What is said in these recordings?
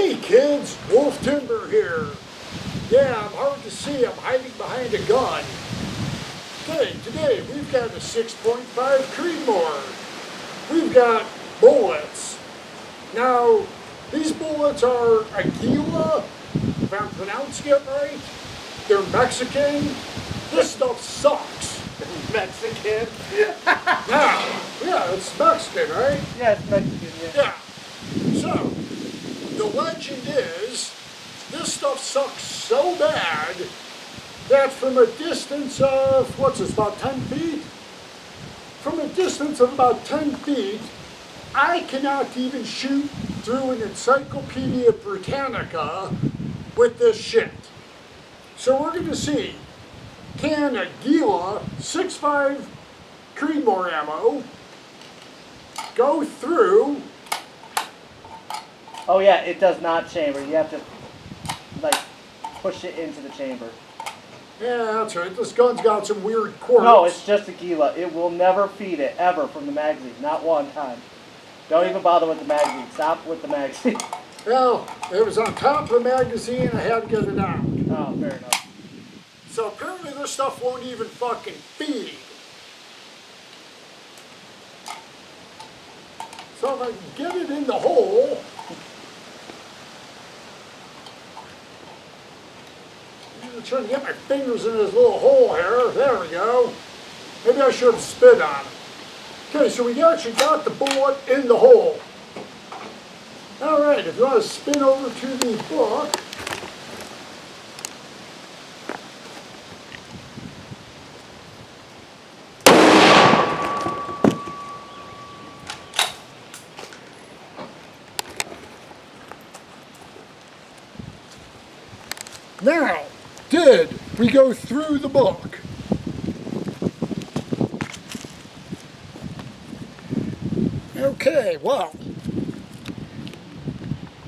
Hey kids, Wolf Timber here. Yeah, I'm hard to see. I'm hiding behind a gun. Okay, today we've got a 6.5 Creedmoor. We've got bullets. Now, these bullets are Aguila, if I'm pronouncing it right. They're Mexican. This stuff sucks. Mexican? Yeah, it's Mexican, right? Yeah, it's Mexican, yeah. Yeah. So, the legend is, this stuff sucks so bad that from a distance of, about 10 feet? From a distance of about 10 feet, I cannot even shoot through an Encyclopedia Britannica with this shit. So we're going to see, can Aguila 6.5 Creedmoor ammo go through? Oh yeah, it does not chamber. You have to, like, push it into the chamber. Yeah, that's right. This gun's got some weird quirks. No, it's just Aguila. It will never feed it, ever, from the magazine. Not one time. Don't even bother with the magazine. Stop with the magazine. Well, it was on top of the magazine. I had to get it out. Oh, fair enough. So apparently this stuff won't even fucking feed. So if I can get it in the hole, I'm trying to get my fingers in this little hole here. There we go. Maybe I should have spit on it. Okay, so we actually got the bullet in the hole. All right, if you want to spin over to the book. Now, did we go through the book? Okay, well,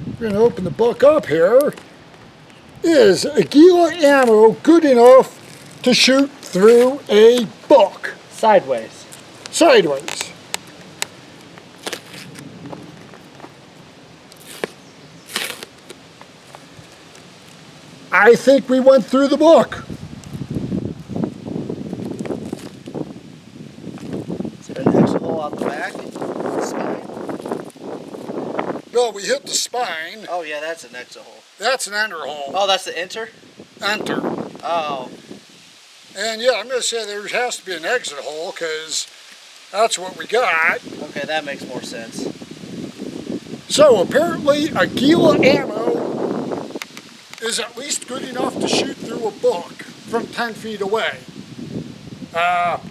we're going to open the book up here. Is Aguila ammo good enough to shoot through a book? Sideways. Sideways. I think we went through the book. Is there an extra hole out the back? Spine? No, we hit the spine. Oh yeah, that's an extra hole. That's an enter hole. Oh, that's the enter? Enter. Oh. And yeah, I'm going to say there has to be an exit hole because that's what we got. Okay, that makes more sense. So apparently Aguila ammo is at least good enough to shoot through a book from 10 feet away.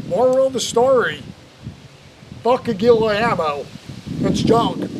Moral of the story, fuck Aguila ammo. It's junk.